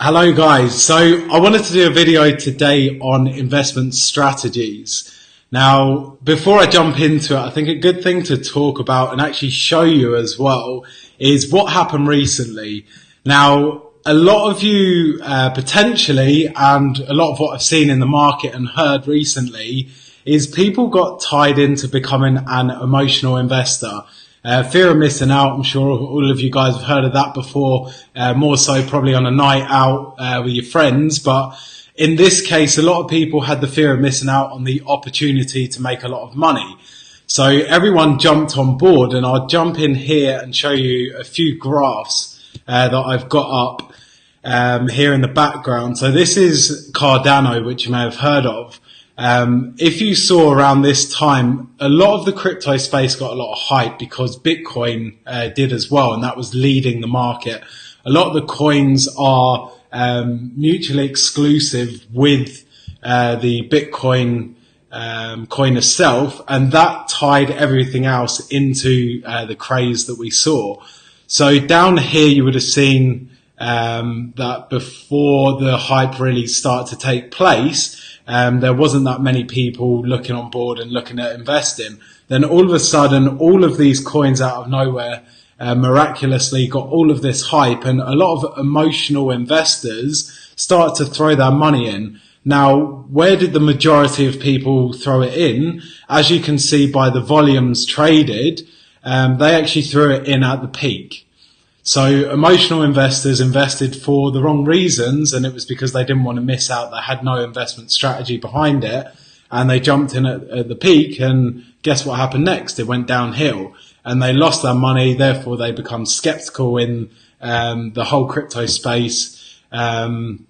Hello guys, so I wanted to do a video today on investment strategies. Now, before I jump into it, I think a good thing to talk about and actually show you as well is what happened recently. Now, a lot of you potentially, and a lot of what I've seen in the market and heard recently, is people got tied into becoming an emotional investor. Fear of missing out, I'm sure all of you guys have heard of that before, more so probably on a night out with your friends. But in this case, a lot of people had the fear of missing out on the opportunity to make a lot of money. So everyone jumped on board, and I'll jump in here and show you a few graphs that I've got up here in the background. So this is Cardano, which you may have heard of. If you saw around this time, a lot of the crypto space got a lot of hype because Bitcoin did as well, and that was leading the market. A lot of the coins are mutually exclusive with the Bitcoin coin itself, and that tied everything else into the craze that we saw. So down here you would have seen that before the hype really started to take place, there wasn't that many people looking on board and looking at investing. Then all of a sudden, all of these coins out of nowhere miraculously got all of this hype, and a lot of emotional investors start to throw their money in. Now, where did the majority of people throw it in? As you can see by the volumes traded, they actually threw it in at the peak. So emotional investors invested for the wrong reasons, and it was because they didn't want to miss out. They had no investment strategy behind it, and they jumped in at the peak, and guess what happened next? It went downhill, and they lost their money. Therefore, they become skeptical in the whole crypto space, and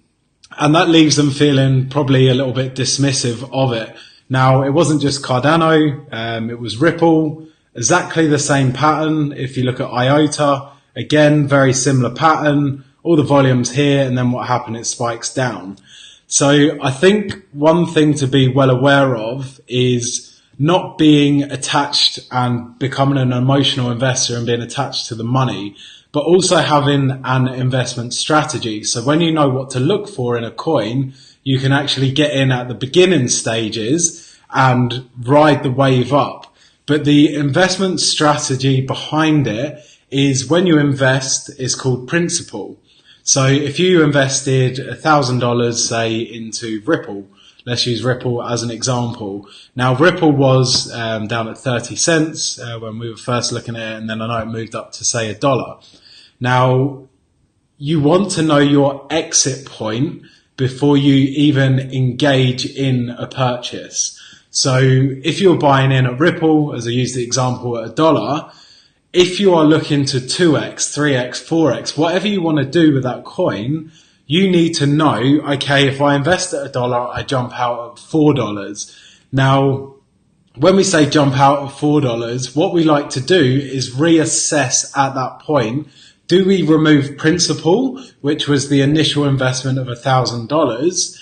that leaves them feeling probably a little bit dismissive of it. Now, it wasn't just Cardano, it was Ripple, exactly the same pattern. If you look at IOTA, again, very similar pattern, all the volumes here, and then what happened, it spikes down. So I think one thing to be well aware of is not being attached and becoming an emotional investor and being attached to the money, but also having an investment strategy. So when you know what to look for in a coin, you can actually get in at the beginning stages and ride the wave up. But the investment strategy behind it is when you invest is called principal. So if you invested $1,000, say, into Ripple, let's use Ripple as an example. Now, Ripple was down at 30 cents when we were first looking at it, and then I know it moved up to, say, $1. Now, you want to know your exit point before you even engage in a purchase. So if you're buying in at Ripple, as I used the example at $1, if you are looking to 2x, 3x, 4x, whatever you want to do with that coin, you need to know, okay, if I invest at $1, I jump out at $4. Now, when we say jump out at $4, what we like to do is reassess at that point. Do we remove principal, which was the initial investment of $1,000,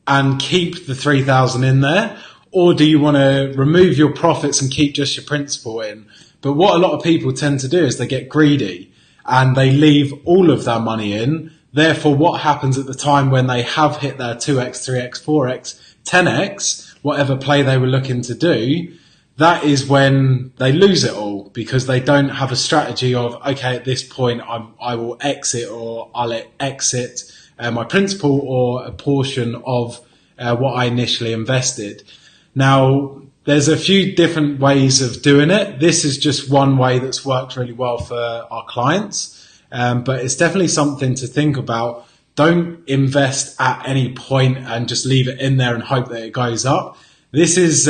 and keep the 3,000 in there? Or do you want to remove your profits and keep just your principal in? But what a lot of people tend to do is they get greedy and they leave all of their money in. Therefore, what happens at the time when they have hit their 2x, 3x, 4x, 10x, whatever play they were looking to do, that is when they lose it all because they don't have a strategy of, okay, at this point I will exit, or I'll exit my principal or a portion of what I initially invested. Now, there's a few different ways of doing it. This is just one way that's worked really well for our clients, but it's definitely something to think about. Don't invest at any point and just leave it in there and hope that it goes up. This is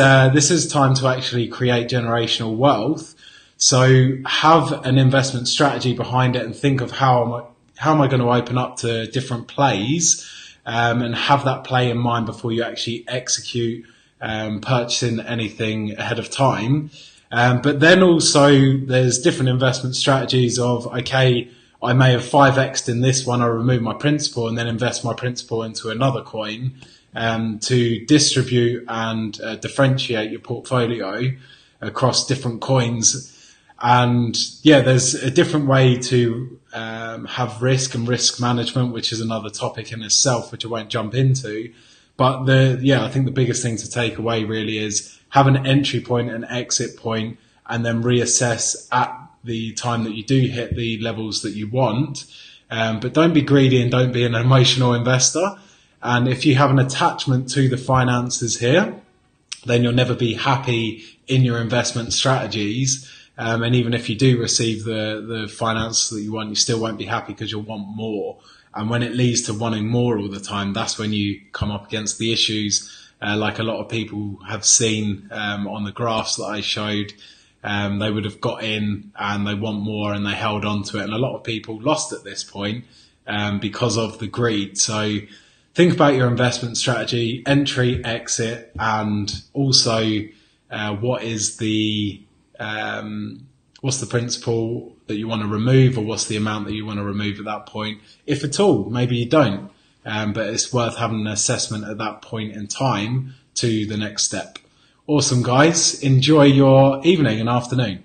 time to actually create generational wealth. So have an investment strategy behind it and think of how am I going to open up to different plays, and have that play in mind before you actually execute purchasing anything ahead of time. But then also there's different investment strategies of, okay, I may have 5x'd in this one, I remove my principal and then invest my principal into another coin to distribute and differentiate your portfolio across different coins. And yeah, there's a different way to have risk and risk management, which is another topic in itself, which I won't jump into. But I think the biggest thing to take away really is have an entry point, an exit point, and then reassess at the time that you do hit the levels that you want. But don't be greedy and don't be an emotional investor. And if you have an attachment to the finances here, then you'll never be happy in your investment strategies. And even if you do receive the finance that you want, you still won't be happy because you'll want more. And when it leads to wanting more all the time, that's when you come up against the issues, like a lot of people have seen on the graphs that I showed. They would have got in and they want more and they held on to it. And a lot of people lost at this point because of the greed. So think about your investment strategy, entry, exit, and also what's the principle that you want to remove, or what's the amount that you want to remove at that point, if at all. Maybe you don't, but it's worth having an assessment at that point in time to the next step. Awesome, guys. Enjoy your evening and afternoon.